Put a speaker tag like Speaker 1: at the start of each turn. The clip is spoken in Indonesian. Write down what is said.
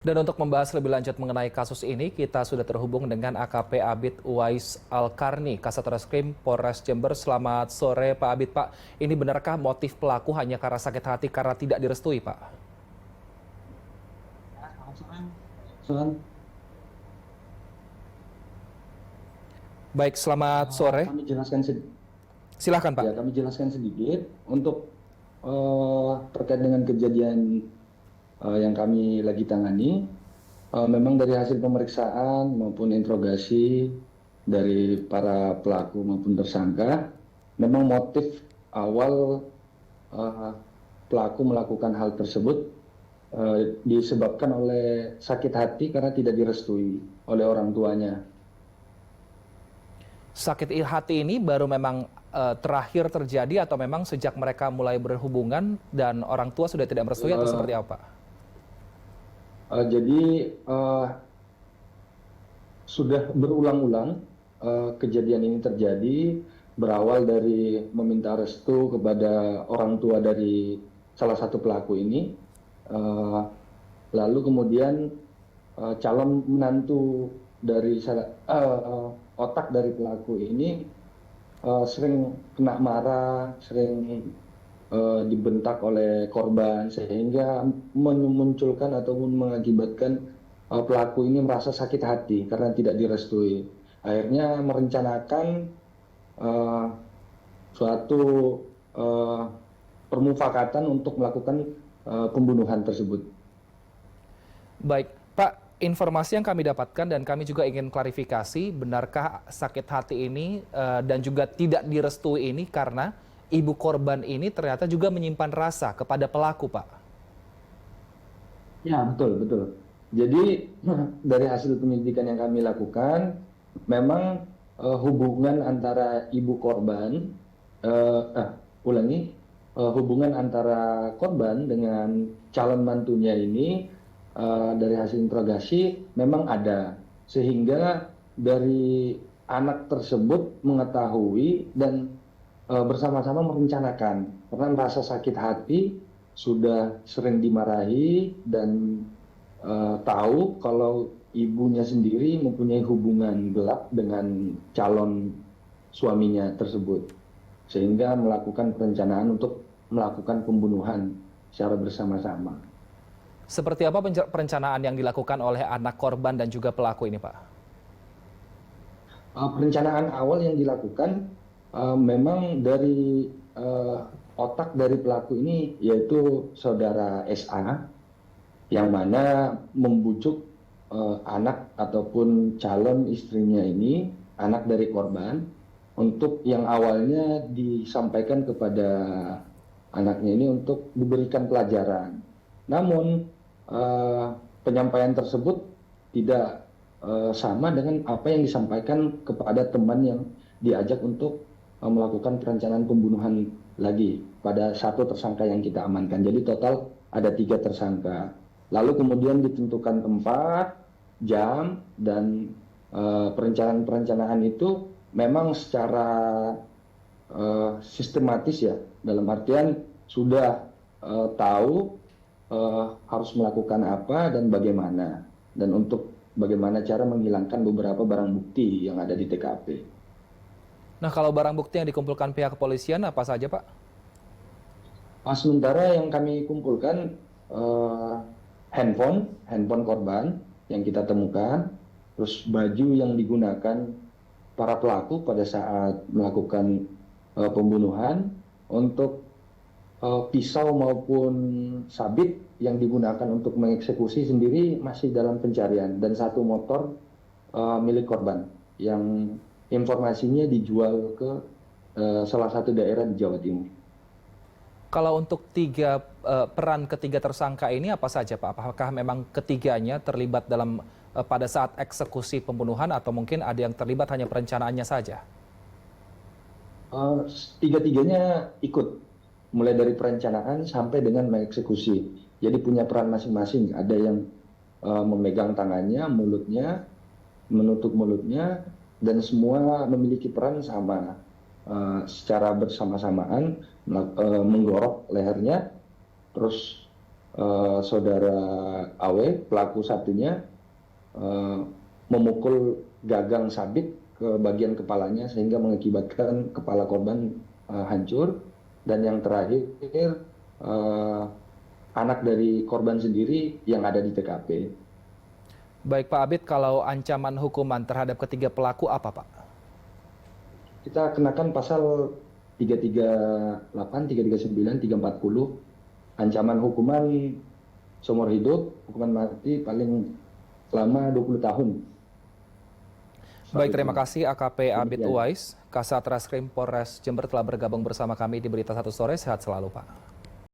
Speaker 1: Dan untuk membahas lebih lanjut mengenai kasus ini, kita sudah terhubung dengan AKP Abid Uwais Alkarni, Kasat Reskrim Polres Jember. Selamat sore Pak Abid. Pak, ini benarkah motif pelaku hanya karena sakit hati karena tidak direstui Pak?
Speaker 2: Soal
Speaker 1: Baik, selamat sore.
Speaker 2: kami jelaskan
Speaker 1: Silahkan Pak.
Speaker 2: ya kami jelaskan sedikit untuk terkait dengan kejadian yang kami lagi tangani. Memang dari hasil pemeriksaan maupun interogasi dari para pelaku maupun tersangka, memang motif awal eh, pelaku melakukan hal tersebut disebabkan oleh sakit hati karena tidak direstui oleh orang tuanya.
Speaker 1: Sakit hati ini baru memang terakhir terjadi atau memang sejak mereka mulai berhubungan dan orang tua sudah tidak merestui atau seperti apa?
Speaker 2: Jadi sudah berulang-ulang kejadian ini terjadi, berawal dari meminta restu kepada orang tua dari salah satu pelaku ini. Lalu kemudian calon menantu dari otak dari pelaku ini sering kena marah, sering dibentak oleh korban, sehingga memunculkan ataupun mengakibatkan pelaku ini merasa sakit hati karena tidak direstui. Akhirnya merencanakan suatu permufakatan untuk melakukan pembunuhan tersebut.
Speaker 1: Baik, Pak, informasi yang kami dapatkan dan kami juga ingin klarifikasi, benarkah sakit hati ini dan juga tidak direstui ini karena ibu korban ini ternyata juga menyimpan rasa kepada pelaku, Pak?
Speaker 2: Ya, betul, betul. Jadi dari hasil penyelidikan yang kami lakukan, memang hubungan antara ibu korban, hubungan antara korban dengan calon mantunya ini dari hasil interogasi memang ada, sehingga dari anak tersebut mengetahui dan bersama-sama merencanakan karena merasa sakit hati, sudah sering dimarahi dan tahu kalau ibunya sendiri mempunyai hubungan gelap dengan calon suaminya tersebut, sehingga melakukan perencanaan untuk melakukan pembunuhan secara bersama-sama.
Speaker 1: Seperti apa perencanaan yang dilakukan oleh anak korban dan juga pelaku ini, Pak?
Speaker 2: Perencanaan awal yang dilakukan memang dari otak dari pelaku ini, yaitu saudara SA, yang mana membujuk anak ataupun calon istrinya ini, anak dari korban, untuk yang awalnya disampaikan kepada anaknya ini untuk diberikan pelajaran. Namun penyampaian tersebut tidak sama dengan apa yang disampaikan kepada teman yang diajak untuk melakukan perencanaan pembunuhan lagi pada satu tersangka yang kita amankan. Jadi total ada 3 tersangka. Lalu kemudian ditentukan tempat, jam, dan perencanaan itu memang secara sistematis ya, dalam artian sudah tahu harus melakukan apa dan bagaimana, dan untuk bagaimana cara menghilangkan beberapa barang bukti yang ada di TKP.
Speaker 1: Nah, kalau barang bukti yang dikumpulkan pihak kepolisian apa saja, Pak?
Speaker 2: Sementara yang kami kumpulkan handphone korban yang kita temukan, terus baju yang digunakan para pelaku pada saat melakukan pembunuhan, untuk pisau maupun sabit yang digunakan untuk mengeksekusi sendiri masih dalam pencarian, dan 1 motor milik korban yang informasinya dijual ke salah satu daerah di Jawa Timur.
Speaker 1: Kalau untuk peran ketiga tersangka ini apa saja, Pak? Apakah memang ketiganya terlibat dalam pada saat eksekusi pembunuhan atau mungkin ada yang terlibat hanya perencanaannya saja?
Speaker 2: Tiga-tiganya ikut, mulai dari perencanaan sampai dengan mengeksekusi. Jadi punya peran masing-masing. Ada yang memegang tangannya, mulutnya, menutup mulutnya, dan semua memiliki peran sama. Secara bersama-samaan menggorok lehernya, terus saudara Awe, pelaku satunya, memukul gagang sabit ke bagian kepalanya sehingga mengakibatkan kepala korban hancur. Dan yang terakhir, anak dari korban sendiri yang ada di TKP.
Speaker 1: Baik Pak Abid, kalau ancaman hukuman terhadap ketiga pelaku apa Pak?
Speaker 2: Kita kenakan pasal 338, 339, 340, ancaman hukuman seumur hidup, hukuman mati paling lama 20 tahun.
Speaker 1: Baik, terima kasih AKP Abid
Speaker 2: Demikian.
Speaker 1: Uwais, Kasat Reskrim Polres Jember telah bergabung bersama kami di Berita Satu Sore. Sehat selalu Pak.